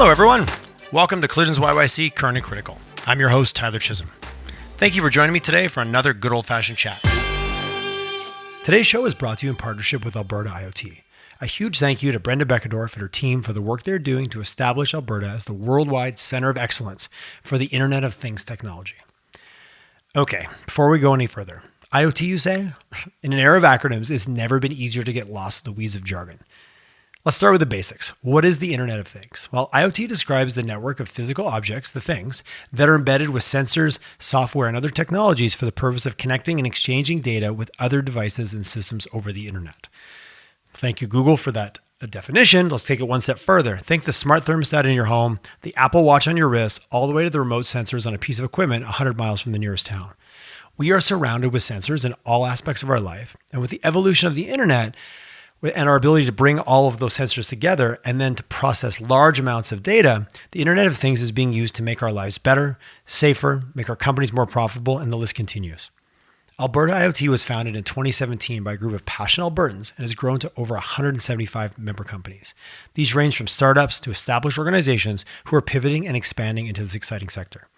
Hello, everyone. Welcome to Collisions YYC Current and Critical. I'm your host, Tyler Chisholm. Thank you for joining me today for another good old-fashioned chat. Today's show is brought to you in partnership with Alberta IoT. A huge thank you to Brenda Beckendorf and her team for the work they're doing to establish Alberta as the worldwide center of excellence for the Internet of Things technology. Okay, before we go any further, IoT, you say? In an era of acronyms, it's never been easier to get lost in the weeds of jargon. Let's start with the basics. What is the Internet of Things? Well, IoT describes the network of physical objects, the things, that are embedded with sensors, software, and other technologies for the purpose of connecting and exchanging data with other devices and systems over the Internet. Thank you, Google, for that definition. Let's take it one step further. Think the smart thermostat in your home, the Apple Watch on your wrist, all the way to the remote sensors on a piece of equipment 100 miles from the nearest town. We are surrounded with sensors in all aspects of our life, and with the evolution of the Internet, and our ability to bring all of those sensors together and then to process large amounts of data, the Internet of Things is being used to make our lives better, safer, make our companies more profitable, and the list continues. Alberta IoT was founded in 2017 by a group of passionate Albertans and has grown to over 175 member companies. These range from startups to established organizations who are pivoting and expanding into this exciting sector.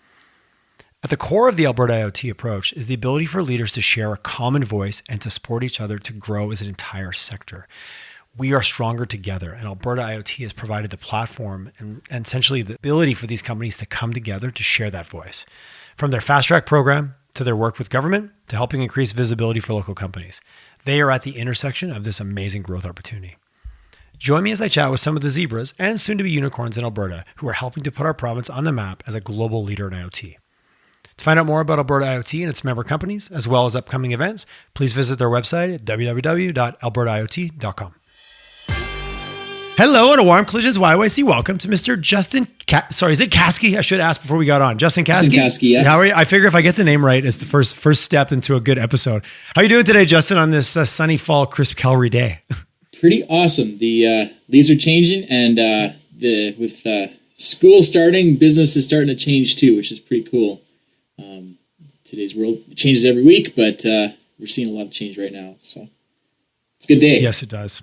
At the core of the Alberta IoT approach is the ability for leaders to share a common voice and to support each other to grow as an entire sector. We are stronger together, and Alberta IoT has provided the platform and essentially the ability for these companies to come together to share that voice. From their Fast Track program to their work with government to helping increase visibility for local companies, they are at the intersection of this amazing growth opportunity. Join me as I chat with some of the zebras and soon-to-be unicorns in Alberta who are helping to put our province on the map as a global leader in IoT. To find out more about Alberta IoT and its member companies, as well as upcoming events, please visit their website at www.albertaiot.com. Hello and a warm Collisions YYC welcome to Mr. Justin is it Caskey? I should ask before we got on. Justin Caskey? Justin Caskey, yeah. How are you? I figure if I get the name right, it's the first step into a good episode. How are you doing today, Justin, on this sunny fall, crisp Calgary day? Pretty awesome. The leaves are changing, and with school starting, business is starting to change too, which is pretty cool. Today's world changes every week, but we're seeing a lot of change right now. So it's a good day. Yes, it does.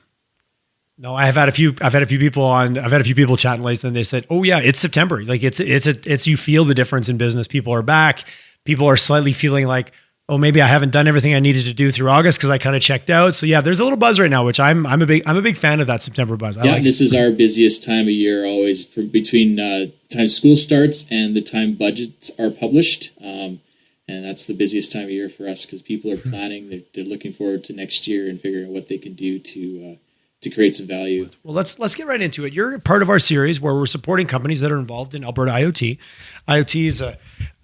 No, I've had a few people chatting lately, and they said, "Oh yeah, it's September. Like it's you feel the difference in business. People are back. People are slightly feeling like, oh, maybe I haven't done everything I needed to do through August because I kind of checked out. So yeah, there's a little buzz right now, which I'm a big fan of that September buzz. This is our busiest time of year always, from between the time school starts and the time budgets are published. And that's the busiest time of year for us because people are planning. They're looking forward to next year and figuring out what they can do to create some value. Well, let's get right into it. You're part of our series where we're supporting companies that are involved in Alberta IoT. IoT is an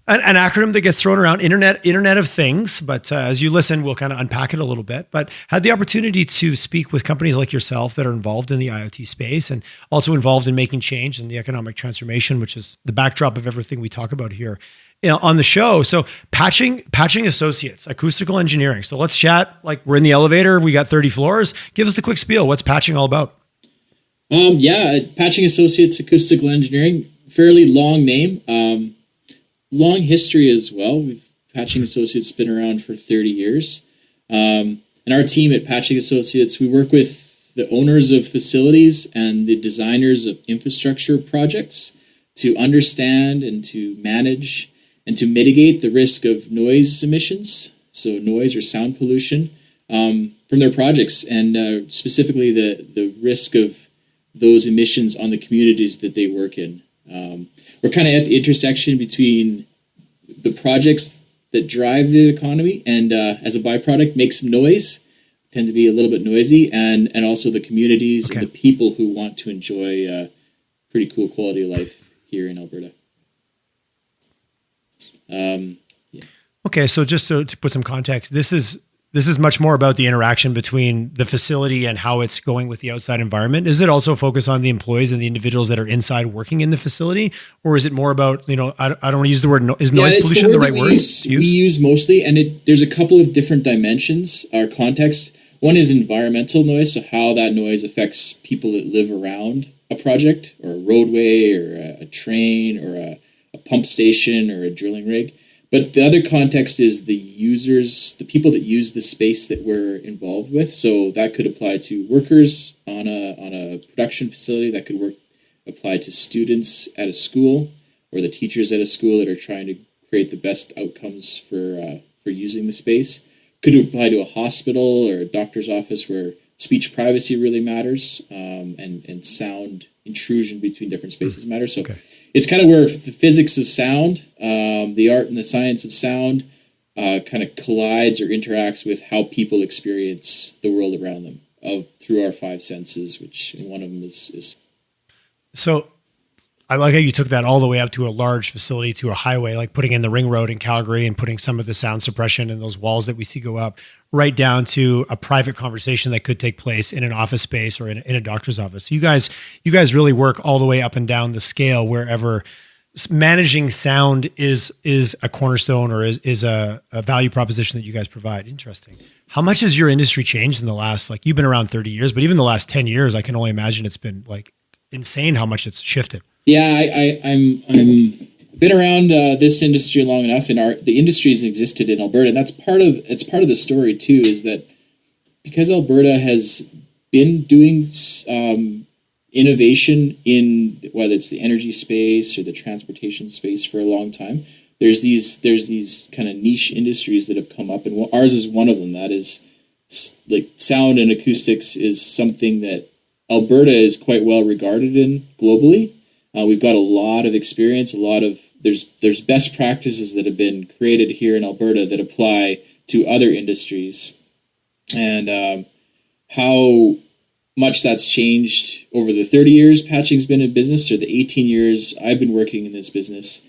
acronym that gets thrown around, Internet of Things. But as you listen, we'll kind of unpack it a little bit. But had the opportunity to speak with companies like yourself that are involved in the IoT space and also involved in making change and the economic transformation, which is the backdrop of everything we talk about here on the show. So Patching Associates, acoustical engineering. So let's chat like we're in the elevator. We got 30 floors. Give us the quick spiel. What's patching all about? Patching Associates, acoustical engineering, fairly long name. Long history as well. Patching Associates been around for 30 years. And our team at Patching Associates, we work with the owners of facilities and the designers of infrastructure projects to understand and to manage and to mitigate the risk of noise emissions, so noise or sound pollution, from their projects, and specifically the risk of those emissions on the communities that they work in. We're kind of at the intersection between the projects that drive the economy and as a byproduct make some noise, tend to be a little bit noisy, and also the communities and the people who want to enjoy pretty cool quality of life here in Alberta. Okay, so just to put some context, this is much more about the interaction between the facility and how it's going with the outside environment. Is it also focused on the employees and the individuals that are inside working in the facility, or is it more about, I don't want to use the word, is noise pollution the right word? We use mostly, and there's a couple of different dimensions or context. One is environmental noise, so how that noise affects people that live around a project or a roadway or a train or a pump station or a drilling rig. But the other context is the users, the people that use the space that we're involved with. So that could apply to workers on a production facility. That could apply to students at a school or the teachers at a school that are trying to create the best outcomes for using the space. Could apply to a hospital or a doctor's office where speech privacy really matters, and sound intrusion between different spaces matters. So it's kind of where the physics of sound, the art and the science of sound, kind of collides or interacts with how people experience the world around them through our five senses, which one of them is. So I like how you took that all the way up to a large facility, to a highway, like putting in the ring road in Calgary and putting some of the sound suppression and those walls that we see go up, right down to a private conversation that could take place in an office space or in a doctor's office. So you guys really work all the way up and down the scale wherever managing sound is a cornerstone or is a value proposition that you guys provide. Interesting. How much has your industry changed in the last, like, you've been around 30 years, but even the last 10 years, I can only imagine it's been like insane how much it's shifted. Yeah, I'm been around this industry long enough, and the industry has existed in Alberta, and that's part of the story too. Is that because Alberta has been doing innovation in whether it's the energy space or the transportation space for a long time, there's these kind of niche industries that have come up, and ours is one of them. That is, like, sound and acoustics is something that Alberta is quite well regarded in globally. We've got a lot of experience, there's best practices that have been created here in Alberta that apply to other industries, and how much that's changed over the 30 years Patching's been in business, or the 18 years I've been working in this business,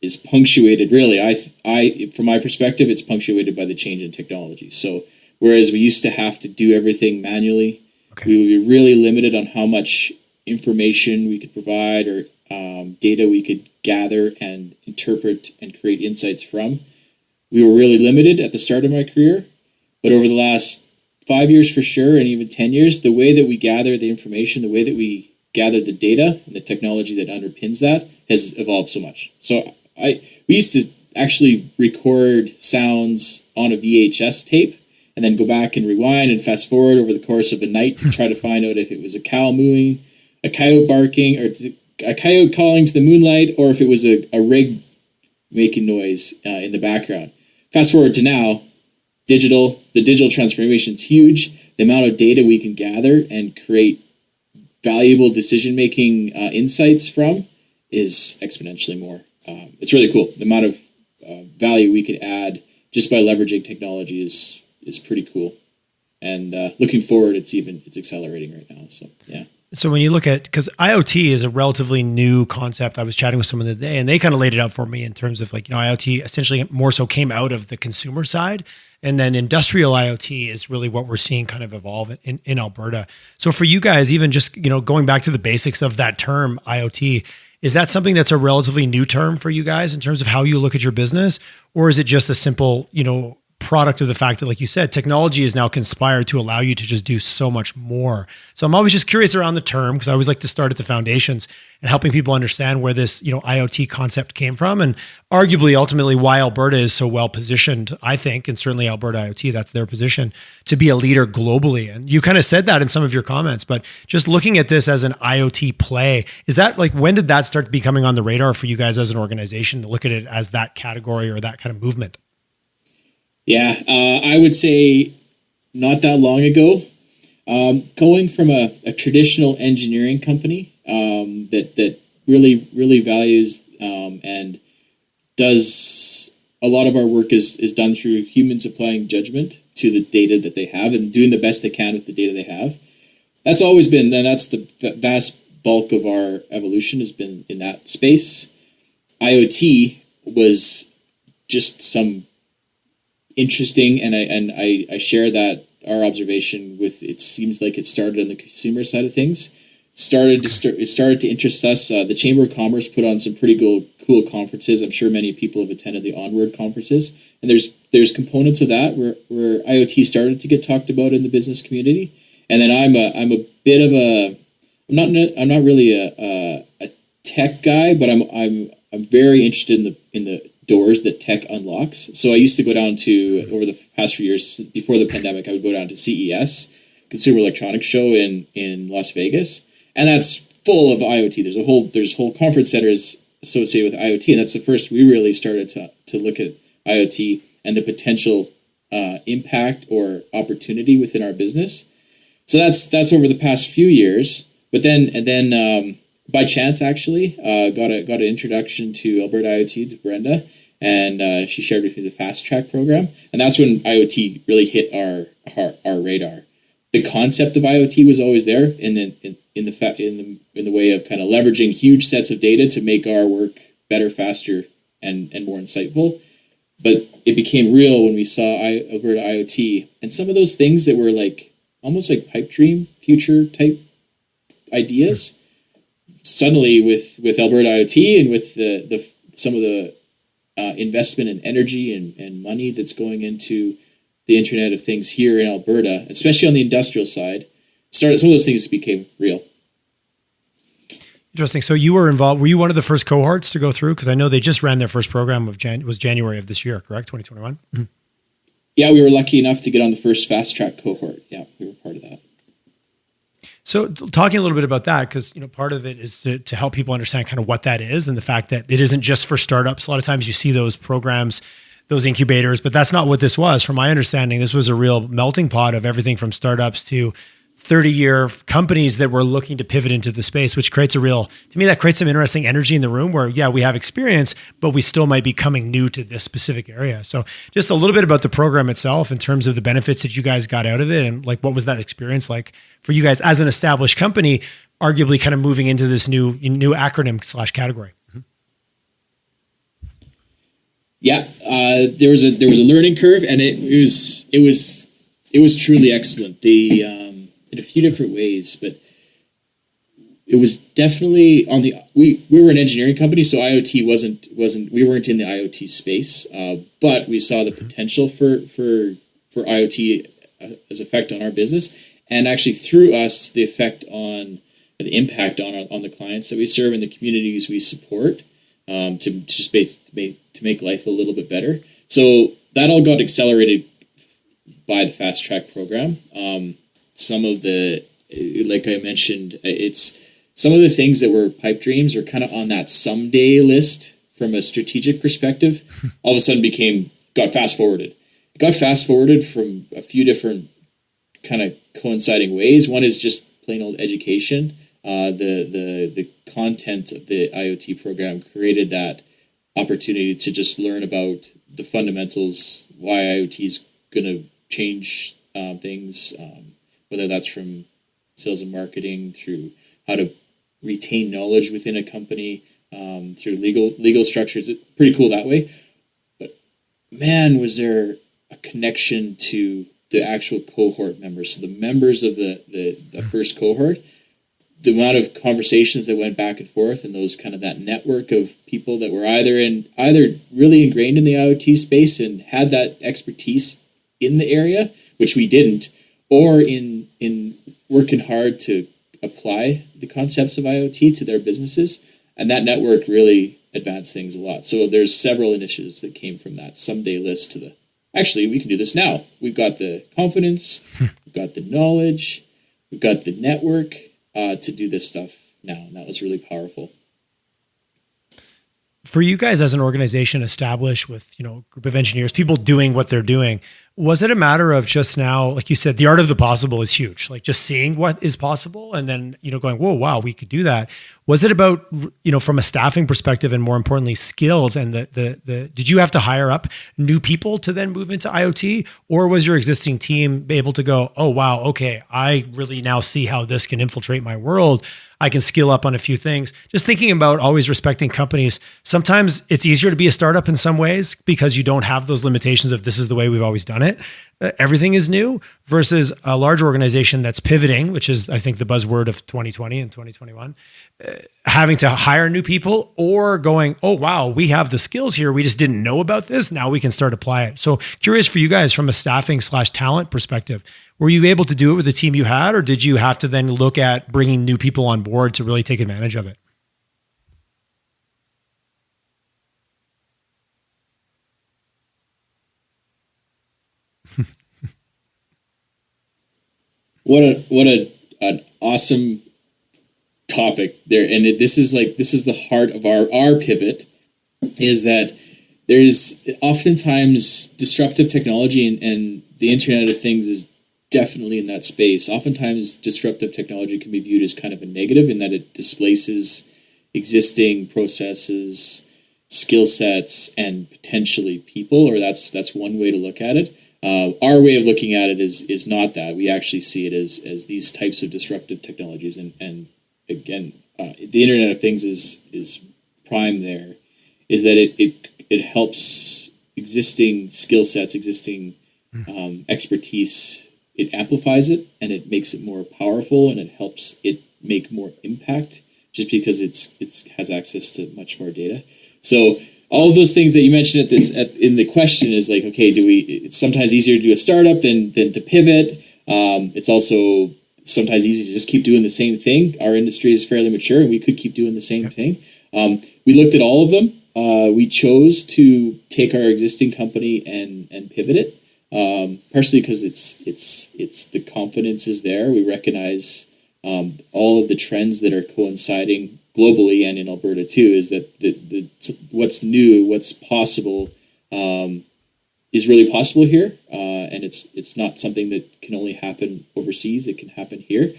is punctuated, really. From my perspective, it's punctuated by the change in technology. So whereas we used to have to do everything manually, we would be really limited on how much information we could provide or data we could gather and interpret and create insights from. We were really limited at the start of my career, but over the last 5 years for sure, and even 10 years, the way that we gather the information, the way that we gather the data and the technology that underpins that has evolved so much. So we used to actually record sounds on a VHS tape and then go back and rewind and fast forward over the course of a night to try to find out if it was a cow mooing, a coyote barking, or a coyote calling to the moonlight, or if it was a rig making noise in the background. Fast forward to now, the digital transformation is huge. The amount of data we can gather and create valuable decision-making insights from is exponentially more. It's really cool. The amount of value we could add just by leveraging technology is pretty cool. And looking forward, it's accelerating right now. So, yeah. So when you look at, because IoT is a relatively new concept. I was chatting with someone today and they kind of laid it out for me in terms of, like, IoT essentially more so came out of the consumer side. And then industrial IoT is really what we're seeing kind of evolve in Alberta. So for you guys, even just, going back to the basics of that term IoT, is that something that's a relatively new term for you guys in terms of how you look at your business? Or is it just a simple, product of the fact that, like you said, technology is now conspired to allow you to just do so much more? So I'm always just curious around the term, because I always like to start at the foundations and helping people understand where this, IoT concept came from, and arguably ultimately why Alberta is so well positioned, I think, and certainly Alberta IoT, that's their position, to be a leader globally. And you kind of said that in some of your comments, but just looking at this as an IoT play, is that, like, when did that start becoming on the radar for you guys as an organization to look at it as that category or that kind of movement? Yeah, I would say not that long ago. Going from a traditional engineering company that really values and does a lot of our work is done through humans applying judgment to the data that they have and doing the best they can with the data they have. That's always been, and that's the vast bulk of our evolution has been in that space. IoT was just some interesting, and I share that our observation with, it seems like it started on the consumer side of things. It started to interest us. The Chamber of Commerce put on some pretty cool conferences. I'm sure many people have attended the Onward conferences, and there's components of that where IoT started to get talked about in the business community. And then I'm a bit of a, I'm not really a tech guy, but I'm very interested in the doors that tech unlocks. So I used to go down to, over the past few years before the pandemic, I would go down to CES, Consumer Electronics Show in Las Vegas. And that's full of IoT. There's whole conference centers associated with IoT, and that's the first we really started to look at IoT and the potential impact or opportunity within our business. So that's over the past few years. But then by chance, actually, got an introduction to Alberta IoT to Brenda, and she shared with me the Fast Track program, and that's when IoT really hit our radar. The concept of IoT was always there in the way of kind of leveraging huge sets of data to make our work better, faster, and more insightful. But it became real when we saw Alberta IoT, and some of those things that were like almost like pipe dream future type ideas. Suddenly, with Alberta IoT and with some of the investment in energy and money that's going into the Internet of Things here in Alberta, especially on the industrial side, some of those things became real. Interesting. So you were involved. Were you one of the first cohorts to go through? Because I know they just ran their first program was January of this year, correct? 2021? Mm-hmm. Yeah, we were lucky enough to get on the first Fast Track cohort. Yeah, we were part of that. So talking a little bit about that, because part of it is to help people understand kind of what that is and the fact that it isn't just for startups. A lot of times you see those programs, those incubators, but that's not what this was. From my understanding, this was a real melting pot of everything from startups to 30-year companies that were looking to pivot into the space, which creates to me, that creates some interesting energy in the room where, yeah, we have experience, but we still might be coming new to this specific area. So just a little bit about the program itself in terms of the benefits that you guys got out of it. And like, what was that experience like for you guys as an established company, arguably kind of moving into this new acronym / category? Mm-hmm. Yeah, there was a learning curve, and it was truly excellent. In a few different ways, but it was definitely we were an engineering company, so IoT wasn't we weren't in the IoT space, but we saw the potential for IoT as effect on our business, and actually through us the impact on the clients that we serve and the communities we support, to make life a little bit better. So that all got accelerated by the Fast Track program. Some of the, like I mentioned, it's some of the things that were pipe dreams or kind of on that someday list from a strategic perspective, all of a sudden got fast forwarded. It got fast forwarded from a few different kind of coinciding ways. One is just plain old education. The content of the IoT program created that opportunity to just learn about the fundamentals, why IoT is going to change things, whether that's from sales and marketing, through how to retain knowledge within a company, through legal structures. It's pretty cool that way. But man, was there a connection to the actual cohort members. So the members of the first cohort, the amount of conversations that went back and forth, and those kind of that network of people that were either really ingrained in the IoT space and had that expertise in the area, which we didn't, or in working hard to apply the concepts of IoT to their businesses. And that network really advanced things a lot. So there's several initiatives that came from that someday list to actually, we can do this now. We've got the confidence, we've got the knowledge, we've got the network to do this stuff now. And that was really powerful. For you guys as an organization established with, a group of engineers, people doing what they're doing, was it a matter of just now, like you said, the art of the possible is huge, like just seeing what is possible and then, going, whoa, wow, we could do that. Was it about, from a staffing perspective and more importantly, skills and did you have to hire up new people to then move into IoT, or was your existing team able to go, oh, wow, okay, I really now see how this can infiltrate my world. I can skill up on a few things. Just thinking about always respecting companies. Sometimes it's easier to be a startup in some ways because you don't have those limitations of this is the way we've always done it. Everything is new versus a large organization that's pivoting, which is, I think, the buzzword of 2020 and 2021, having to hire new people or going, oh, wow, we have the skills here. We just didn't know about this. Now we can start apply it. So curious for you guys from a staffing / talent perspective, were you able to do it with the team you had, or did you have to then look at bringing new people on board to really take advantage of it? What an awesome topic there, and this is the heart of our pivot, is that there's oftentimes disruptive technology, and the Internet of Things is definitely in that space. Oftentimes, disruptive technology can be viewed as kind of a negative in that it displaces existing processes, skill sets, and potentially people, or that's one way to look at it. Our way of looking at it is not that. We actually see it as these types of disruptive technologies, and again, the Internet of Things is prime there, is that it helps existing skill sets, existing expertise. It amplifies it, and it makes it more powerful, and it helps it make more impact just because it has access to much more data. So all of those things that you mentioned in the question is like, okay, it's sometimes easier to do a startup than to pivot. It's also sometimes easy to just keep doing the same thing. Our industry is fairly mature, and we could keep doing the same thing. We looked at all of them. We chose to take our existing company and pivot it. Partially because it's the confidence is there. We recognize all of the trends that are coinciding globally and in Alberta too. Is that the what's new, what's possible, is really possible here, and it's not something that can only happen overseas. It can happen here.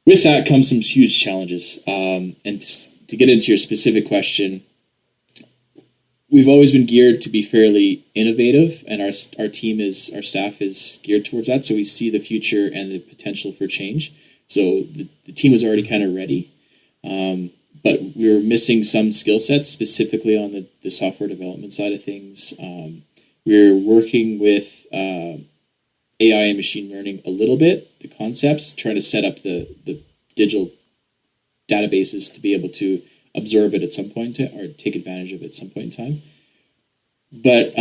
With that comes some huge challenges. And to get into your specific question, we've always been geared to be fairly innovative, and our staff is geared towards that. So we see the future and the potential for change. So the team was already kind of ready, but we were missing some skill sets, specifically on the software development side of things. We're working with AI and machine learning a little bit, the concepts, trying to set up the digital databases to be able to absorb it at some point or take advantage of it at some point in time. But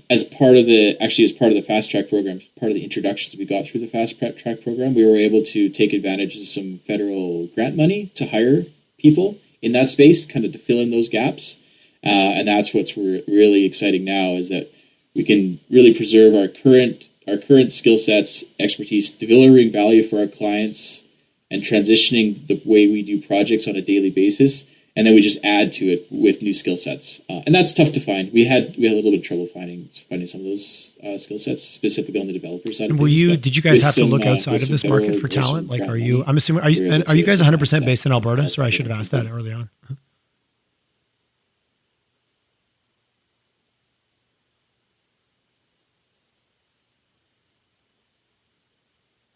as part of the fast track program, part of the introductions we got through the fast track program, we were able to take advantage of some federal grant money to hire people in that space, kind of to fill in those gaps. And that's what's really exciting now, is that we can really preserve our current skill sets, expertise, delivering value for our clients, and transitioning the way we do projects on a daily basis. And then we just add to it with new skill sets, and that's tough to find. We had a little bit of trouble finding some of those skill sets, specifically on the developer side. And did you guys have to look outside of this market for talent? Like, are you guys 100% based in Alberta? Sorry, I should have asked that early on.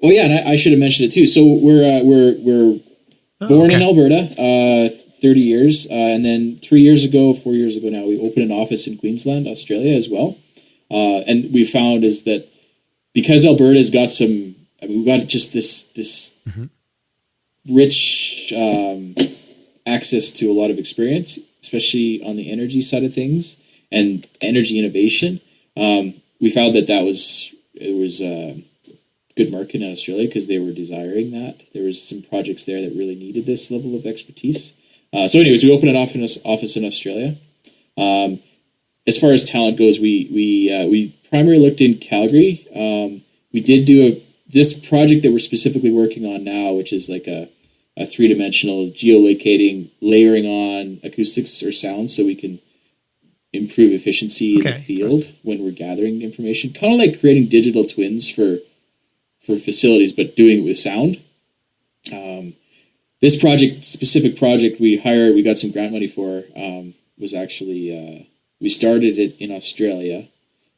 Oh yeah, and I should have mentioned it too. So we're born in Alberta. 30 years, and then 4 years ago now, we opened an office in Queensland, Australia as well. And we found is that because Alberta's got we've got just this rich access to a lot of experience, especially on the energy side of things and energy innovation. We found that it was a good market in Australia because they were desiring that. There was some projects there that really needed this level of expertise. So anyways, we opened an office in Australia. As far as talent goes, we primarily looked in Calgary. We did do this project that we're specifically working on now, which is like a three-dimensional geolocating, layering on acoustics or sound so we can improve efficiency in the field when we're gathering information. Kind of like creating digital twins for facilities, but doing it with sound. This specific project we got some grant money for, was actually, we started it in Australia,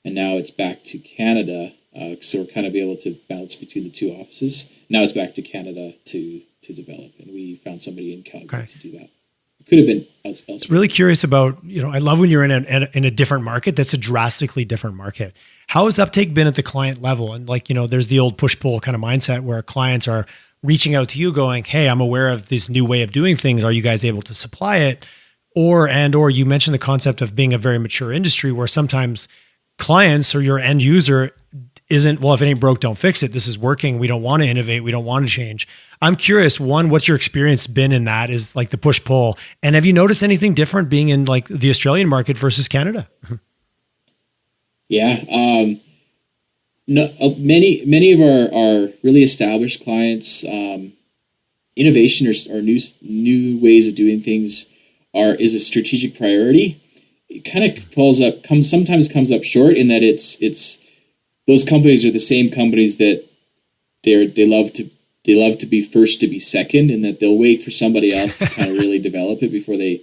and now it's back to Canada. So we're kind of able to bounce between the two offices. Now it's back to Canada to develop, and we found somebody in Calgary to do that. It could have been elsewhere. Really curious about, I love when you're in a different market that's a drastically different market. How has uptake been at the client level? And there's the old push-pull kind of mindset where clients are reaching out to you going, hey, I'm aware of this new way of doing things. Are you guys able to supply it? Or you mentioned the concept of being a very mature industry where sometimes clients or your end user isn't, well, if it ain't broke, don't fix it. This is working. We don't want to innovate. We don't want to change. I'm curious, one, what's your experience been in that is like the push-pull? And have you noticed anything different being in like the Australian market versus Canada? Yeah. No, many of our really established clients innovation or new ways of doing things is a strategic priority, it kind of sometimes comes up short in that it's those companies are the same companies that they love to be first to be second, and that they'll wait for somebody else to kind of really develop it before they.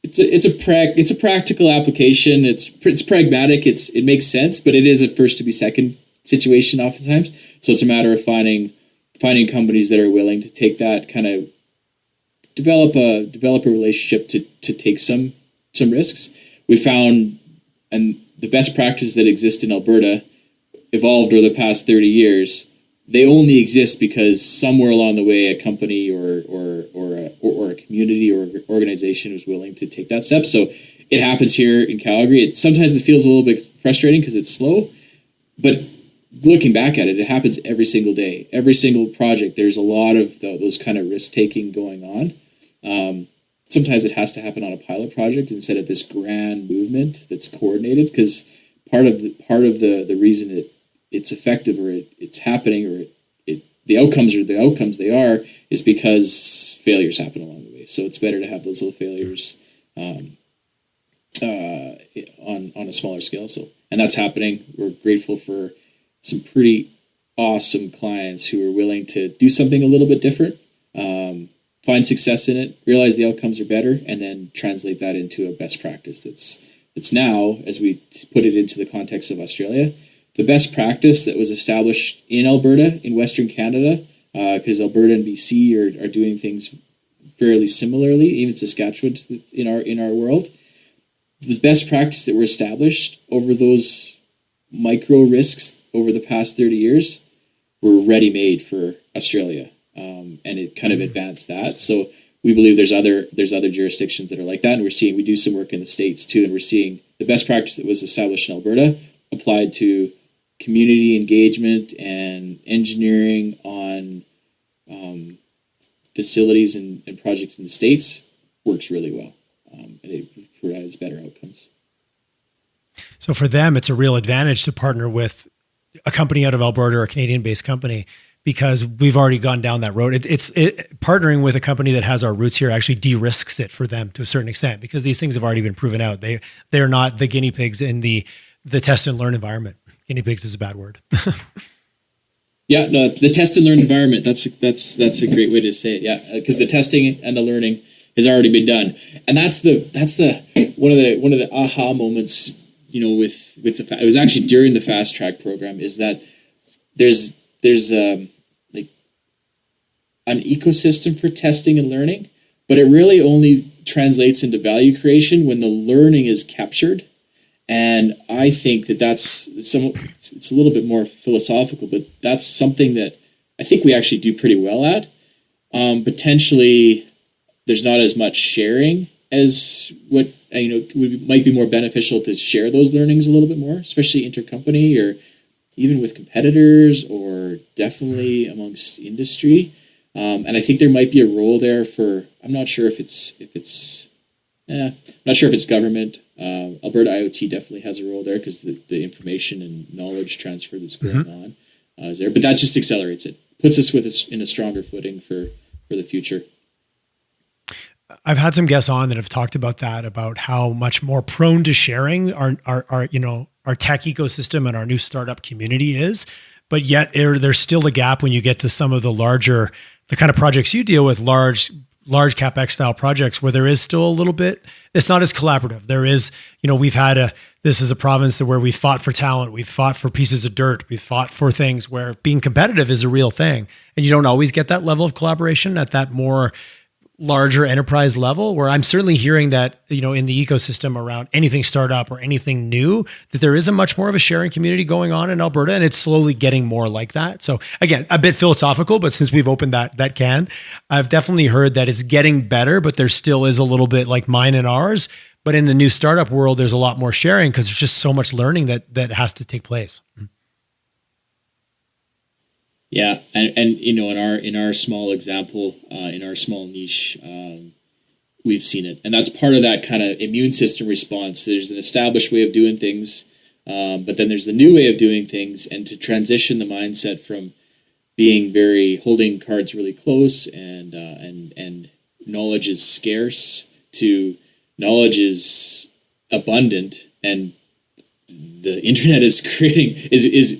It's a practical application. It's pragmatic. It makes sense, but it is a first to be second situation oftentimes. So it's a matter of finding companies that are willing to take that kind of develop a relationship to take some risks. We found, and the best practices that exist in Alberta evolved over the past 30 years. They only exist because somewhere along the way, a company or a community or organization was willing to take that step. So it happens here in Calgary. Sometimes it feels a little bit frustrating because it's slow, but looking back at it, it happens every single day. Every single project, there's a lot of those kind of risk-taking going on. Sometimes it has to happen on a pilot project instead of this grand movement that's coordinated, because part of the reason it's effective or it's happening or the outcomes they are is because failures happen along the way. So it's better to have those little failures on a smaller scale. And that's happening. We're grateful for some pretty awesome clients who are willing to do something a little bit different, find success in it, realize the outcomes are better, and then translate that into a best practice that's now, as we put it into the context of Australia, the best practice that was established in Alberta, in Western Canada, because Alberta and BC are doing things fairly similarly, even Saskatchewan in our world. The best practice that were established over those micro risks over the past 30 years were ready-made for Australia, and it kind of advanced that. So we believe there's other jurisdictions that are like that, and we do some work in the States too, and we're seeing the best practice that was established in Alberta applied to community engagement and engineering on facilities and projects in the States works really well, and it provides better outcomes. So for them, it's a real advantage to partner with a company out of Alberta or a Canadian-based company, because we've already gone down that road. Partnering with a company that has our roots here actually de-risks it for them to a certain extent, because these things have already been proven out. They're not the guinea pigs in the test and learn environment. Guinea pigs is a bad word. Yeah, no, the test and learn environment. That's a great way to say it. Yeah, because the testing and the learning has already been done, and that's the one of the aha moments. With it was actually during the fast track program, is that there's like an ecosystem for testing and learning, but it really only translates into value creation when the learning is captured. And I think it's a little bit more philosophical, but that's something that I think we actually do pretty well at. Potentially, there's not as much sharing as what might be more beneficial to share those learnings a little bit more, especially intercompany or even with competitors, or definitely amongst industry. And I think there might be a role there for. I'm not sure if it's government. Alberta IoT definitely has a role there, because the information and knowledge transfer that's going on is there. But that just accelerates it, puts us in a stronger footing for the future. I've had some guests on that have talked about that, about how much more prone to sharing our tech ecosystem and our new startup community is, but yet there's still a gap when you get to some of the kind of projects you deal with, large CapEx style projects, where there is still a little bit, it's not as collaborative. There is, this is a province where we fought for talent. We've fought for pieces of dirt. We've fought for things where being competitive is a real thing. And you don't always get that level of collaboration at that more larger enterprise level, where I'm certainly hearing that, in the ecosystem around anything startup or anything new, that there is a much more of a sharing community going on in Alberta, and it's slowly getting more like that. So again, a bit philosophical, but since we've opened that can, I've definitely heard that it's getting better, but there still is a little bit like mine and ours. But in the new startup world, there's a lot more sharing, because there's just so much learning that has to take place. Yeah, and in our small example, in our small niche, we've seen it, and that's part of that kind of immune system response. There's an established way of doing things, but then there's the new way of doing things, and to transition the mindset from being holding cards really close, and knowledge is scarce to knowledge is abundant, and the internet is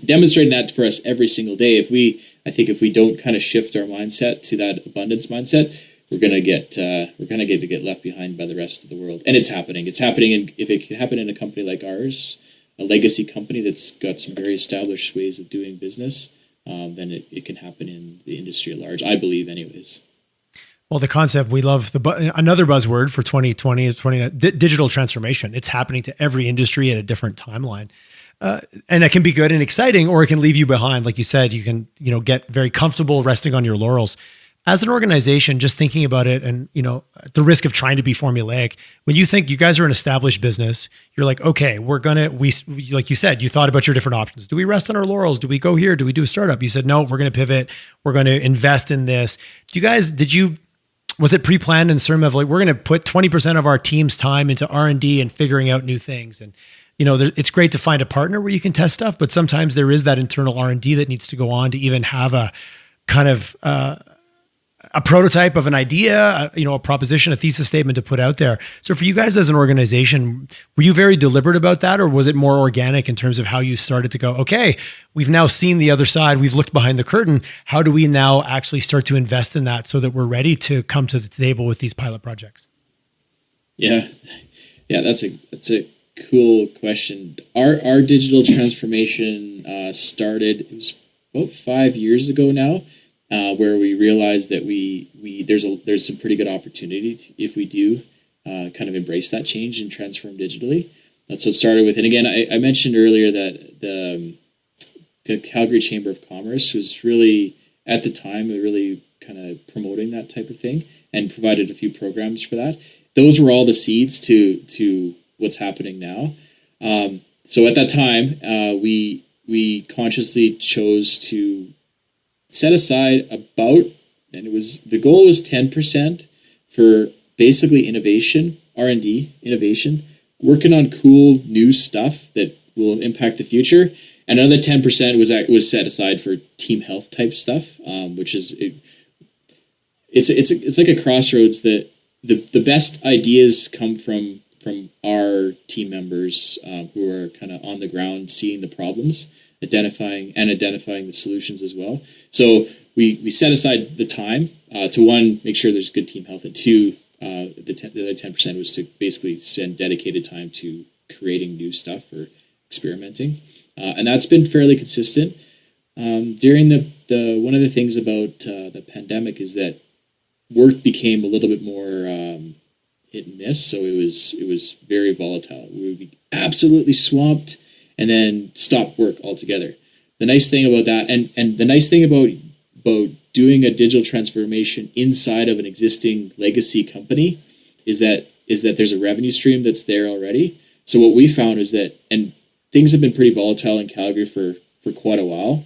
demonstrating that for us every single day. If we don't kind of shift our mindset to that abundance mindset, we're gonna get left behind by the rest of the world. And it's happening. It's happening, and if it can happen in a company like ours, a legacy company that's got some very established ways of doing business, then it can happen in the industry at large, I believe, anyways. Well, the concept we love, another buzzword for 2020 is digital transformation. It's happening to every industry at a different timeline. And it can be good and exciting, or it can leave you behind. Like you said, you can, get very comfortable resting on your laurels. As an organization, just thinking about it, and, at the risk of trying to be formulaic, when you think you guys are an established business, you're like, okay, we like you said, you thought about your different options. Do we rest on our laurels? Do we go here? Do we do a startup? You said, no, we're going to pivot. We're going to invest in this. Was it pre-planned in terms of like, we're going to put 20% of our team's time into R&D and figuring out new things? And, it's great to find a partner where you can test stuff, but sometimes there is that internal R&D that needs to go on to even have a kind of a prototype of an idea, a proposition, a thesis statement to put out there. So for you guys as an organization, were you very deliberate about that, or was it more organic in terms of how you started to go, okay, we've now seen the other side, we've looked behind the curtain. How do we now actually start to invest in that so that we're ready to come to the table with these pilot projects? Yeah, that's a cool question. Our digital transformation started, it was about 5 years ago now. Where we realized that there's some pretty good opportunity if we do kind of embrace that change and transform digitally. That's what started with. And again, I mentioned earlier that the Calgary Chamber of Commerce was really, at the time, really kind of promoting that type of thing and provided a few programs for that. Those were all the seeds to what's happening now. So at that time, we consciously chose to set aside the goal was 10% for basically innovation, R&D innovation, working on cool new stuff that will impact the future. And another 10% was set aside for team health type stuff, which is, it's like a crossroads that the best ideas come from our team members who are kind of on the ground, seeing the problems, identifying the solutions as well. So we set aside the time to, one, make sure there's good team health, and two, the other 10% was to basically spend dedicated time to creating new stuff or experimenting, and that's been fairly consistent. During the one of the things about the pandemic is that work became a little bit more hit and miss, so it was very volatile. We would be absolutely swamped and then stop work altogether. The nice thing about that, and the nice thing about doing a digital transformation inside of an existing legacy company is that there's a revenue stream that's there already. So what we found is that, and things have been pretty volatile in Calgary for quite a while.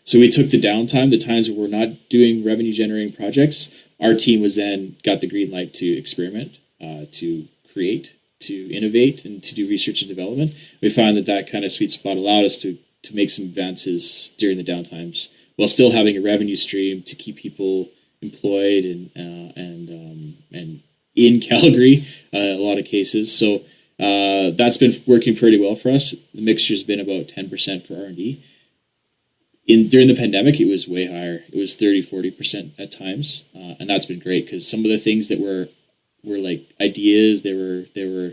So we took the downtime, the times where we're not doing revenue generating projects. Our team was then got the green light to experiment, to create, to innovate, and to do research and development. We found that kind of sweet spot allowed us to make some advances during the downtimes while still having a revenue stream to keep people employed and in Calgary, a lot of cases. So that's been working pretty well for us. The mixture's been about 10% for R&D. During the pandemic, it was way higher. It was 30-40% at times, and that's been great because some of the things that were like ideas, they were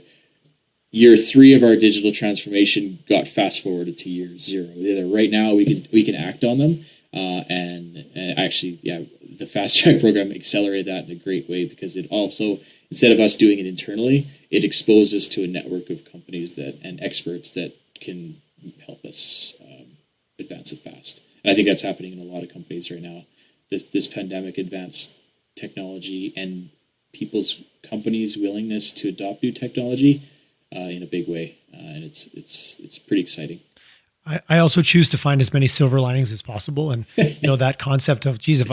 year 3 of our digital transformation got fast forwarded to year 0. Right now we can act on them, and actually, the fast track program accelerated that in a great way because it also, instead of us doing it internally, it exposes to a network of companies and experts that can help us advance it fast. And I think that's happening in a lot of companies right now. This pandemic advanced technology and companies' willingness to adopt new technology in a big way, and it's pretty exciting. I also choose to find as many silver linings as possible, and that concept of, geez, if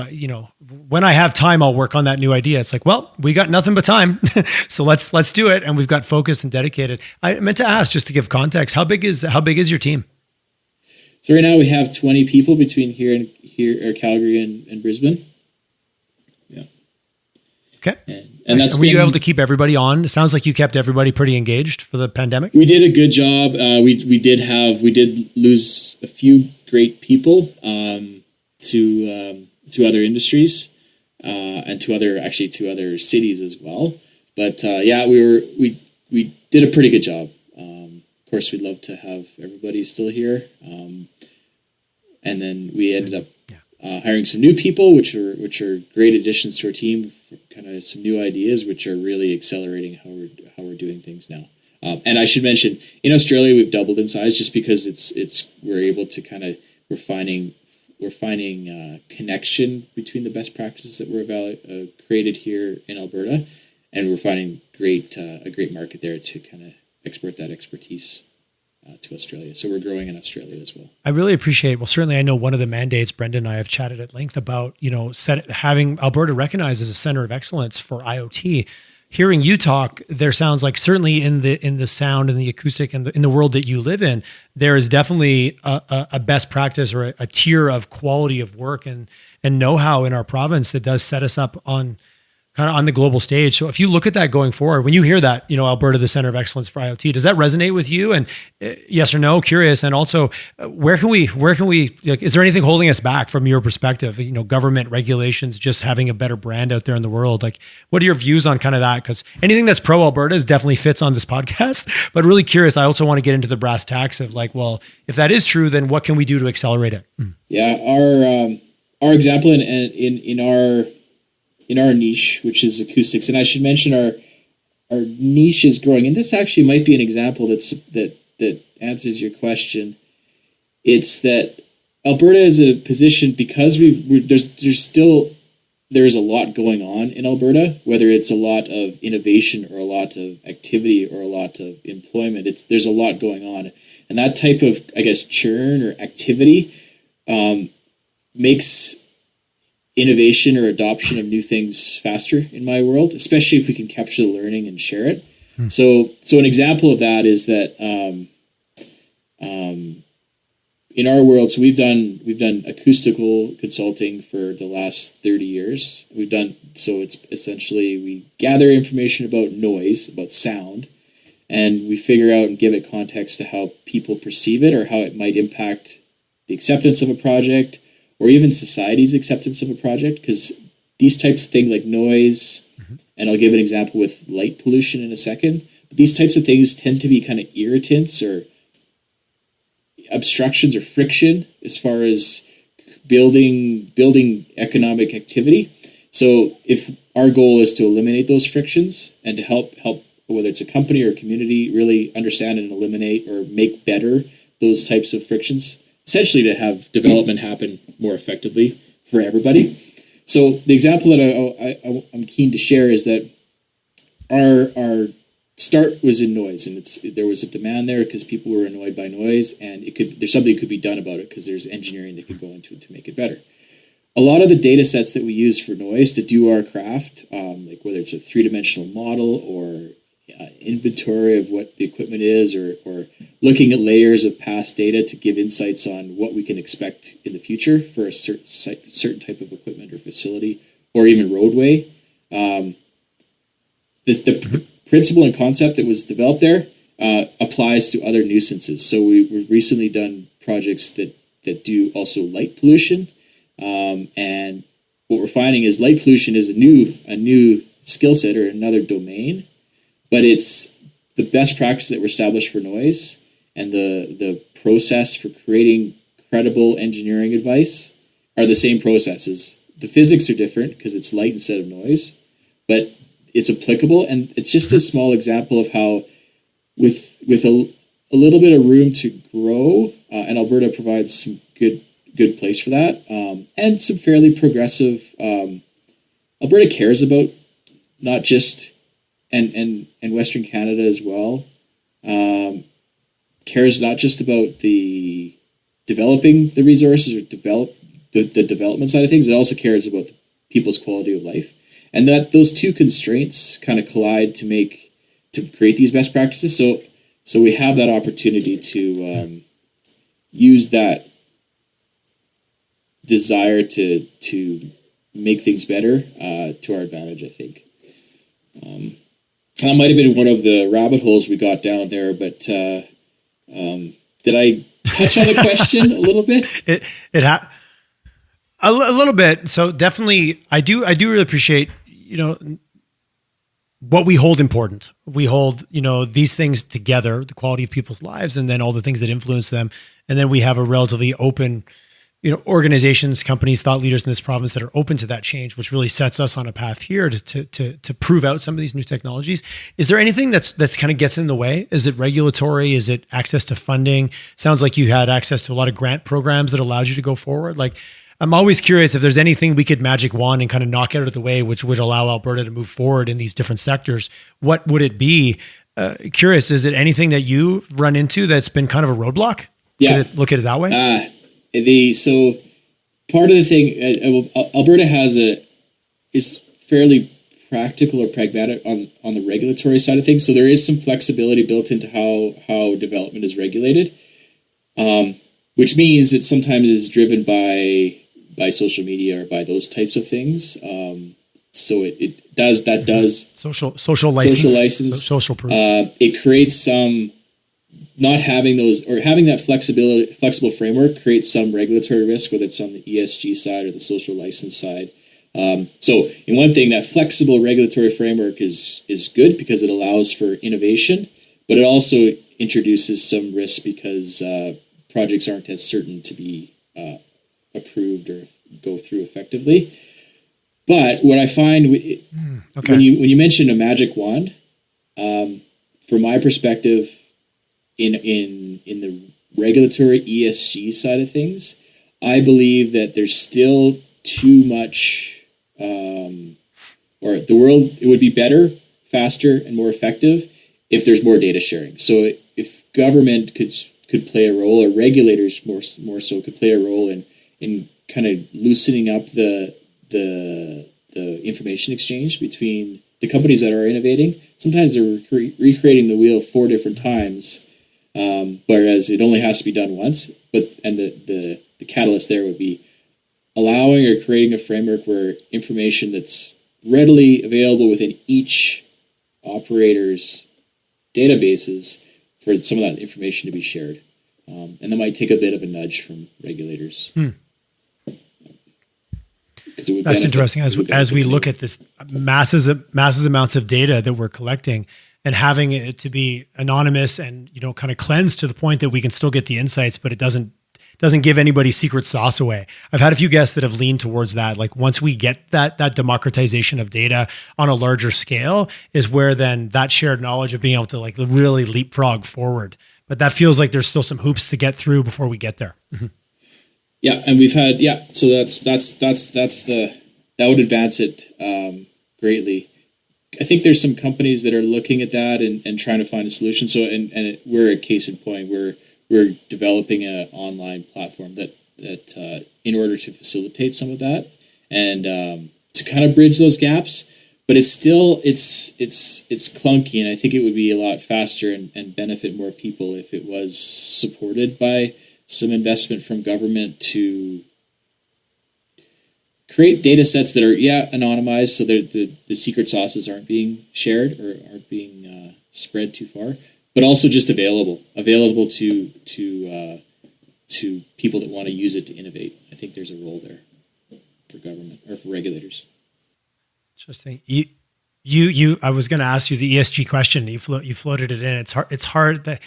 when I have time, I'll work on that new idea. It's like, well, we got nothing but time, so let's do it, and we've got focused and dedicated. I meant to ask, just to give context, how big is your team? So right now we have 20 people between here or Calgary and Brisbane. Yeah. Okay. And nice. Were you able to keep everybody on? It sounds like you kept everybody pretty engaged for the pandemic. We did a good job. We did lose a few great people to other industries and to other cities as well. But we did a pretty good job. Of course, we'd love to have everybody still here. And then we ended up hiring some new people, which are great additions to our team. Kind of some new ideas, which are really accelerating how we're doing things now. And I should mention, in Australia, we've doubled in size just because we're able to we're finding connection between the best practices that were created here in Alberta, and we're finding a great market there to kind of export that expertise to Australia. So we're growing in Australia as well. I really appreciate, well, certainly I know one of the mandates Brendan and I have chatted at length about, having Alberta recognized as a center of excellence for IoT. Hearing you talk, there sounds like certainly in the sound and the acoustic and in the world that you live in, there is definitely a best practice or a tier of quality of work and know-how in our province that does set us up on the global stage. So if you look at that going forward, when you hear that, Alberta, the center of excellence for IoT, does that resonate with you? And yes or no, curious. And also where can we, is there anything holding us back from your perspective, government regulations, just having a better brand out there in the world? Like, what are your views on kind of that? Because anything that's pro Alberta definitely fits on this podcast, but really curious. I also want to get into the brass tacks of like, well, if that is true, then what can we do to accelerate it? Yeah. Our example in our niche, which is acoustics, and I should mention our niche is growing, and this actually might be an example that answers your question. It's that Alberta is a position because there's a lot going on in Alberta, whether it's a lot of innovation or a lot of activity or a lot of employment. There's a lot going on, and that type of, I guess, churn or activity makes innovation or adoption of new things faster in my world, especially if we can capture the learning and share it. So an example of that is that in our world, so we've done acoustical consulting for the last 30 years. It's essentially we gather information about noise, about sound, and we figure out and give it context to how people perceive it or how it might impact the acceptance of a project, or even society's acceptance of a project, because these types of things like noise, and I'll give an example with light pollution in a second, but these types of things tend to be kind of irritants or obstructions or friction as far as building economic activity. So if our goal is to eliminate those frictions and to help whether it's a company or a community really understand and eliminate or make better those types of frictions, essentially to have development happen more effectively for everybody. So the example that I'm keen to share is that our start was in noise, and there was a demand there because people were annoyed by noise, and there's something that could be done about it because there's engineering that could go into it to make it better. A lot of the data sets that we use for noise to do our craft, like whether it's a three-dimensional model or inventory of what the equipment is, or looking at layers of past data to give insights on what we can expect in the future for a certain type of equipment or facility, or even roadway. The principle and concept that was developed there applies to other nuisances. So we've recently done projects that do also light pollution, and what we're finding is light pollution is a new skill set or another domain. But it's the best practice that were established for noise, and the process for creating credible engineering advice are the same processes. The physics are different because it's light instead of noise, but it's applicable. And it's just a small example of how with a little bit of room to grow, and Alberta provides some good place for that, and some fairly progressive. Alberta cares about not just and Western Canada as well, cares not just about the developing the resources or the development side of things. It also cares about the people's quality of life, and that those two constraints kind of collide to create these best practices. So we have that opportunity to use that desire to make things better to our advantage, I think. That might have been one of the rabbit holes we got down there, but did I touch on the question a little bit? A little bit. So definitely, I do really appreciate, what we hold important. We hold, these things together, the quality of people's lives, and then all the things that influence them. And then we have a relatively open, organizations, companies, thought leaders in this province that are open to that change, which really sets us on a path here to prove out some of these new technologies. Is there anything that's kind of gets in the way? Is it regulatory? Is it access to funding? Sounds like you had access to a lot of grant programs that allowed you to go forward. Like, I'm always curious if there's anything we could magic wand and kind of knock out of the way, which would allow Alberta to move forward in these different sectors. What would it be? Curious, is it anything that you run into that's been kind of a roadblock? Yeah. Look at it that way? So part of the thing, Alberta is fairly practical or pragmatic on the regulatory side of things. So there is some flexibility built into how development is regulated, which means it sometimes is driven by social media or by those types of things. So it does social license, social proof. It creates some. Not having those or having that flexible framework creates some regulatory risk, whether it's on the ESG side or the social license side. So in one thing, that flexible regulatory framework is good because it allows for innovation, but it also introduces some risk because projects aren't as certain to be approved or go through effectively. But what I find when you mention a magic wand, from my perspective, in the regulatory ESG side of things, I believe that there's still too much, or the world, it would be better, faster, and more effective if there's more data sharing. So if government could play a role, or regulators more so could play a role in kind of loosening up the information exchange between the companies that are innovating. Sometimes they're recreating the wheel 4 different times. Whereas it only has to be done once, the catalyst there would be allowing or creating a framework where information that's readily available within each operator's databases for some of that information to be shared. And that might take a bit of a nudge from regulators. That's interesting. As we look at this massive amounts of data that we're collecting, and having it to be anonymous and kind of cleansed to the point that we can still get the insights, but it doesn't give anybody secret sauce away. I've had a few guests that have leaned towards that. Like, once we get that democratization of data on a larger scale is where then that shared knowledge of being able to like really leapfrog forward. But that feels like there's still some hoops to get through before we get there. Mm-hmm. Yeah, and we've had so that would advance it greatly. I think there's some companies that are looking at that and trying to find a solution. So, we're a case in point. We're developing an online platform that in order to facilitate some of that and to kind of bridge those gaps. But it's still it's clunky, and I think it would be a lot faster and benefit more people if it was supported by some investment from government to create data sets that are anonymized, so the secret sauces aren't being shared or aren't being spread too far, but also just available to people that want to use it to innovate. I think there's a role there for government or for regulators. Interesting. You I was going to ask you the ESG question. You floated it in. It's hard to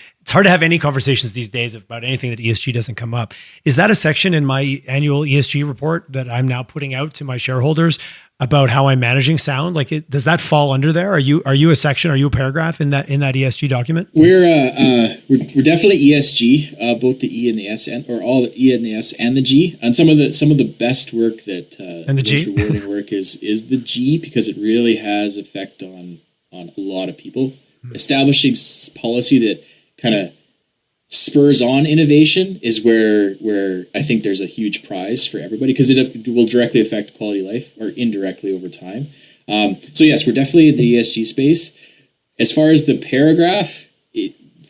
have any conversations these days about anything that ESG doesn't come up. Is that a section in my annual ESG report that I'm now putting out to my shareholders about how I'm managing sound? Like, does that fall under there? Are you a section? Are you a paragraph in that ESG document? We're definitely ESG, both the E and the S, or all the E and the S and the G. And some of the best work that and the most G rewarding work is the G, because it really has effect on a lot of people. Establishing policy that kind of spurs on innovation is where I think there's a huge prize for everybody, because it will directly affect quality of life or indirectly over time. So yes, we're definitely in the ESG space. As far as the paragraph,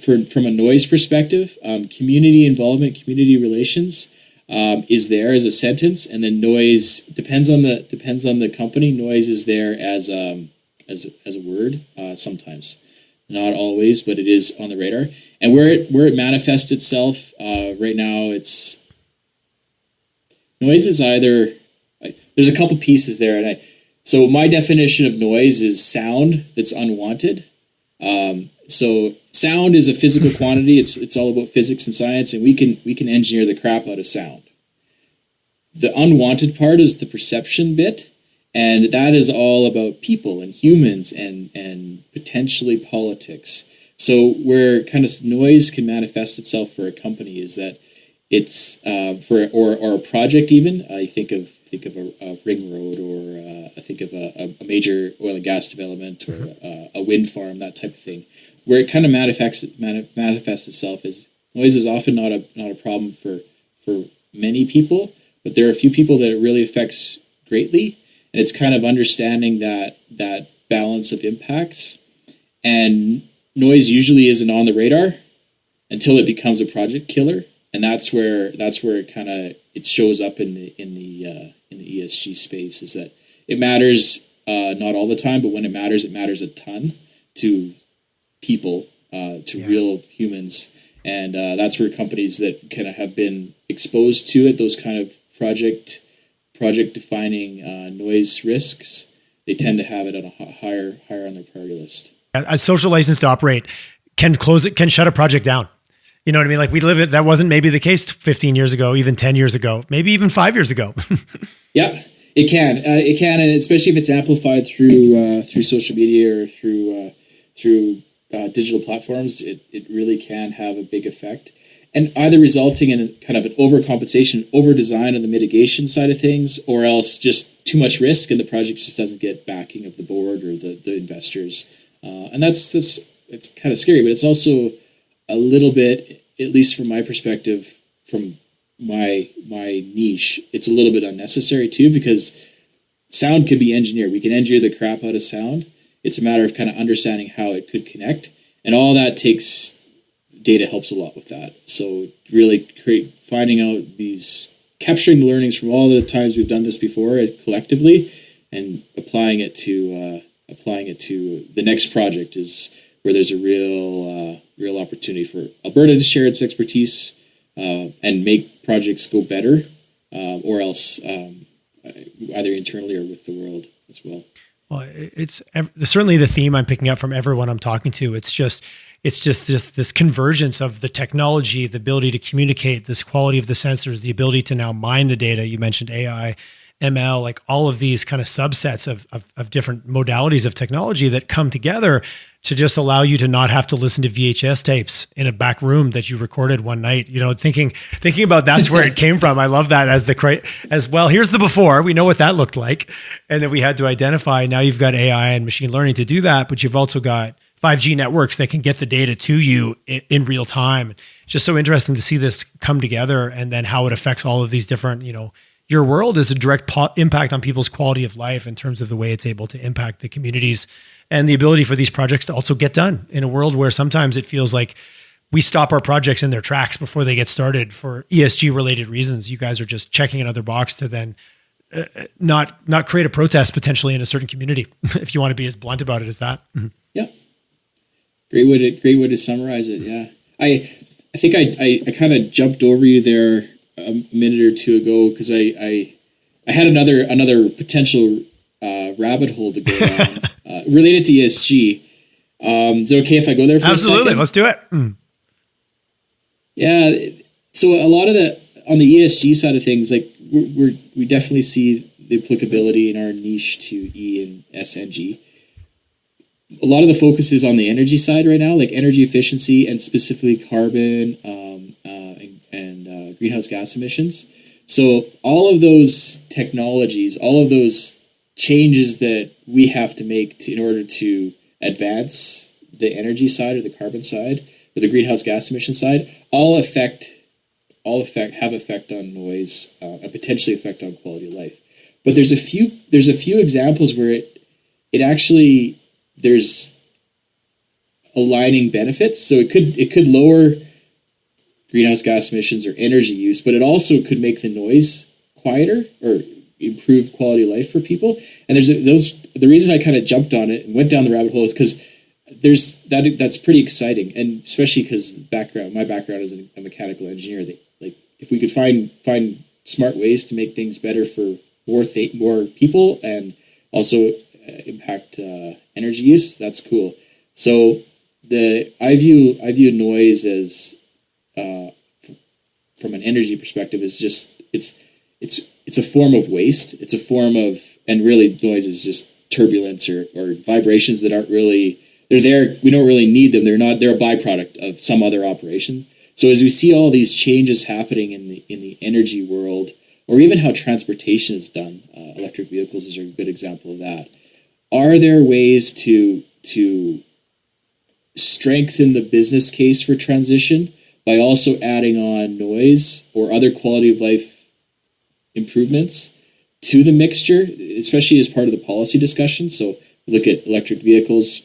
from a noise perspective, community involvement, community relations, is there as a sentence, and then noise depends on the company. Noise is there as a word sometimes, not always, but it is on the radar. And where it manifests itself right now, it's noise is either there's a couple pieces there, and so my definition of noise is sound that's unwanted. So sound is a physical quantity. It's all about physics and science, and we can engineer the crap out of sound. The unwanted part is the perception bit, and that is all about people and humans and potentially politics. So where kind of noise can manifest itself for a company is that it's or a project even. I think of a ring road, or I think of a major oil and gas development, or a wind farm, that type of thing. Where it kind of manifests itself is noise is often not a problem for many people, but there are a few people that it really affects greatly, and it's kind of understanding that balance of impacts. And noise usually isn't on the radar until it becomes a project killer, and that's where it kind of it shows up in the ESG space, is that it matters not all the time, but when it matters a ton to people, to real humans, and that's where companies that kind of have been exposed to it, those kind of project defining noise risks, they tend to have it on a higher on their priority list. A social license to operate can shut a project down. You know what I mean? Like, we live it. That wasn't maybe the case 15 years ago, even 10 years ago, maybe even 5 years ago. Yeah, it can, and especially if it's amplified through social media or through digital platforms, it really can have a big effect, and either resulting in kind of an overcompensation, over-design on the mitigation side of things, or else just too much risk and the project just doesn't get backing of the board or the investors. And it's kind of scary, but it's also a little bit, at least from my perspective, from my niche, it's a little bit unnecessary too, because sound can be engineered. We can engineer the crap out of sound. It's a matter of kind of understanding how it could connect, and all that takes data helps a lot with that. So really finding out capturing the learnings from all the times we've done this before collectively, and applying it to the next project is where there's a real opportunity for Alberta to share its expertise and make projects go better, or else either internally or with the world as well. Well, it's certainly the theme I'm picking up from everyone I'm talking to. It's just this convergence of the technology, the ability to communicate, this quality of the sensors, the ability to now mine the data. You mentioned AI, ML, like all of these kind of subsets of different modalities of technology that come together to just allow you to not have to listen to VHS tapes in a back room that you recorded one night. You know, thinking about that's where it came from. I love that as well. Here's the before. We know what that looked like, and then we had to identify. Now you've got AI and machine learning to do that, but you've also got 5G networks that can get the data to you in real time. It's just so interesting to see this come together, and then how it affects all of these different, your world is a direct impact on people's quality of life in terms of the way it's able to impact the communities, and the ability for these projects to also get done in a world where sometimes it feels like we stop our projects in their tracks before they get started for ESG related reasons. You guys are just checking another box to then not create a protest potentially in a certain community, if you want to be as blunt about it as that. Mm-hmm. Yeah. Great way to summarize it. Yeah. I think I kind of jumped over you there a minute or two ago, because I had another potential rabbit hole to go down related to ESG. Is it okay if I go there for Absolutely. a second? Let's do it. Mm. Yeah. So a lot of on the ESG side of things, like we definitely see the applicability in our niche to E and S and G. A lot of the focus is on the energy side right now, like energy efficiency and specifically carbon and greenhouse gas emissions. So all of those technologies, all of those changes that we have to make in order to advance the energy side or the carbon side or the greenhouse gas emission side, have effect on noise and potentially affect on quality of life. But there's a few examples where it actually there's aligning benefits. So it could lower greenhouse gas emissions or energy use, but it also could make the noise quieter or improve quality of life for people. And the reason I kind of jumped on it and went down the rabbit hole is because that's pretty exciting, and especially because my background is a mechanical engineer. Like if we could find smart ways to make things better for more people and also impact energy use, that's cool. So I view noise as from an energy perspective is just it's a form of waste. It's a form of, and really noise is just turbulence or vibrations that aren't really, they're there. We don't really need them. They're a byproduct of some other operation. So as we see all these changes happening in the energy world, or even how transportation is done, electric vehicles is a good example of that. Are there ways to strengthen the business case for transition by also adding on noise or other quality of life improvements to the mixture, especially as part of the policy discussion? So look at electric vehicles.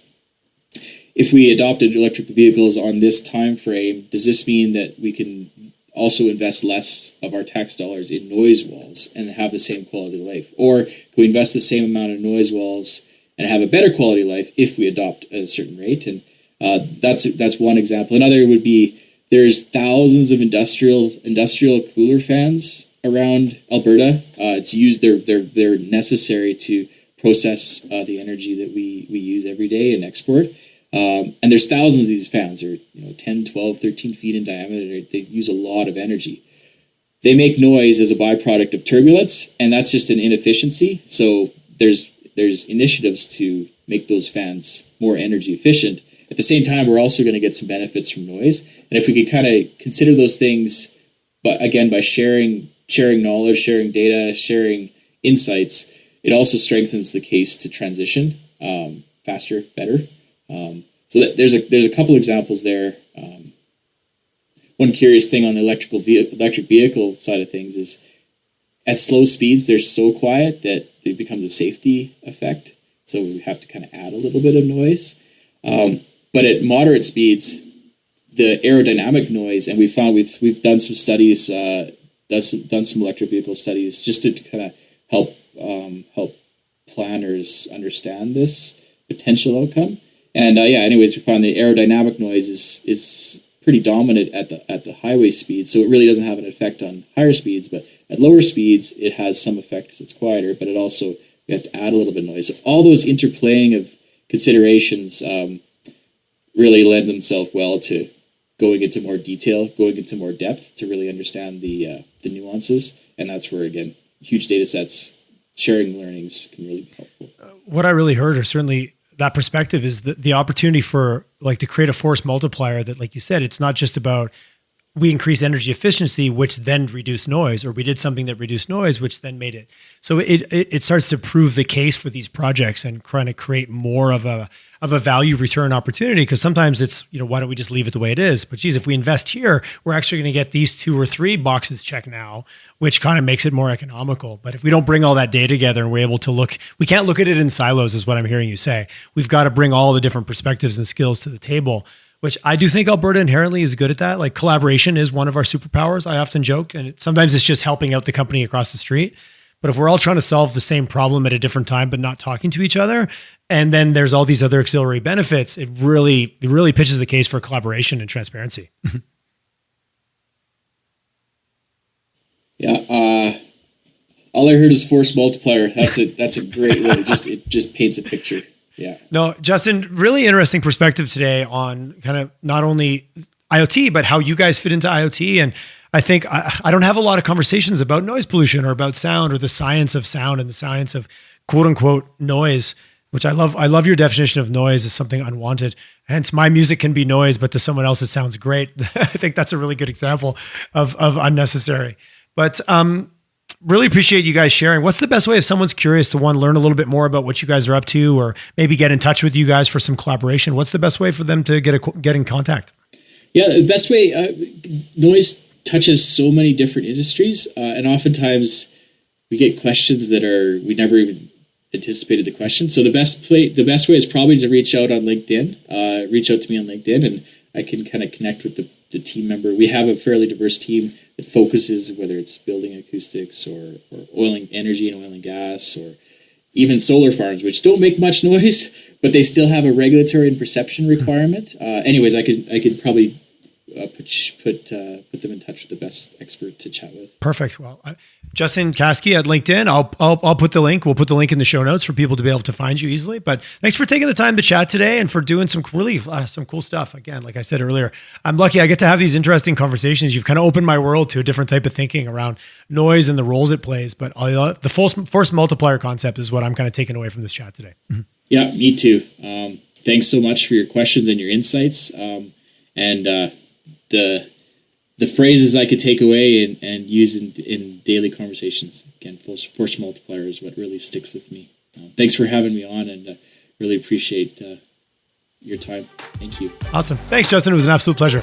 If we adopted electric vehicles on this time frame, does this mean that we can also invest less of our tax dollars in noise walls and have the same quality of life? Or can we invest the same amount of noise walls and have a better quality of life if we adopt at a certain rate? And that's one example. Another would be there's thousands of industrial cooler fans around Alberta. It's used. They're necessary to process the energy that we use every day and export. And there's thousands of these fans. They're 10, 12, 13 feet in diameter. They use a lot of energy. They make noise as a byproduct of turbulence, and that's just an inefficiency. So there's initiatives to make those fans more energy efficient. At the same time, we're also going to get some benefits from noise. And if we could kind of consider those things, but again, by sharing knowledge, sharing data, sharing insights, it also strengthens the case to transition faster, better. So there's a couple examples there. One curious thing on the electric vehicle side of things is at slow speeds, they're so quiet that it becomes a safety effect. So we have to kind of add a little bit of noise. But at moderate speeds, the aerodynamic noise, and we've done some studies, done some electric vehicle studies just to kind of help planners understand this potential outcome. And anyways, we found the aerodynamic noise is pretty dominant at the highway speed, so it really doesn't have an effect on higher speeds. But at lower speeds, it has some effect because it's quieter. But it also, you have to add a little bit of noise. So all those interplaying of considerations really lend themselves well to going into more detail, going into more depth to really understand the nuances. And that's where, again, huge data sets, sharing learnings can really be helpful. What I really heard, or certainly that perspective, is the opportunity for to create a force multiplier that, like you said, it's not just about we increase energy efficiency, which then reduced noise, or we did something that reduced noise, which then made it. So it starts to prove the case for these projects and kind of create more of a value return opportunity. Because sometimes it's, why don't we just leave it the way it is? But geez, if we invest here, we're actually going to get these 2 or 3 boxes checked now, which kind of makes it more economical. But if we don't bring all that data together and we're able to we can't look at it in silos, is what I'm hearing you say. We've got to bring all the different perspectives and skills to the table, which I do think Alberta inherently is good at that. Like collaboration is one of our superpowers. I often joke, and sometimes it's just helping out the company across the street. But if we're all trying to solve the same problem at a different time, but not talking to each other, and then there's all these other auxiliary benefits, it really pitches the case for collaboration and transparency. Yeah. All I heard is force multiplier. That's a great way. It just paints a picture. Yeah. No, Justin, really interesting perspective today on kind of not only IoT, but how you guys fit into IoT. And I think I don't have a lot of conversations about noise pollution or about sound or the science of sound and the science of quote unquote noise, which I love. I love your definition of noise as something unwanted. Hence my music can be noise, but to someone else, it sounds great. I think that's a really good example of unnecessary, but, really appreciate you guys sharing. What's the best way if someone's curious to learn a little bit more about what you guys are up to, or maybe get in touch with you guys for some collaboration? What's the best way for them to get in contact? Yeah, the best way, noise touches so many different industries, and oftentimes we get questions that we never even anticipated the question. So the best way is probably to reach out on LinkedIn. Reach out to me on LinkedIn, and I can kind of connect with the team member. We have a fairly diverse team that focuses, whether it's building acoustics or energy and oil and gas, or even solar farms, which don't make much noise, but they still have a regulatory and perception requirement. Anyways, I could probably put them in touch with the best expert to chat with. Perfect. Well, Justin Caskey at LinkedIn. I'll put the link. We'll put the link in the show notes for people to be able to find you easily. But thanks for taking the time to chat today and for doing some really some cool stuff. Again, like I said earlier, I'm lucky I get to have these interesting conversations. You've kind of opened my world to a different type of thinking around noise and the roles it plays. But the force multiplier concept is what I'm kind of taking away from this chat today. Mm-hmm. Yeah, me too. Thanks so much for your questions and your insights. The phrases I could take away and use in daily conversations. Again, force multiplier is what really sticks with me. Thanks for having me on, and really appreciate your time. Thank you. Awesome. Thanks, Justin. It was an absolute pleasure.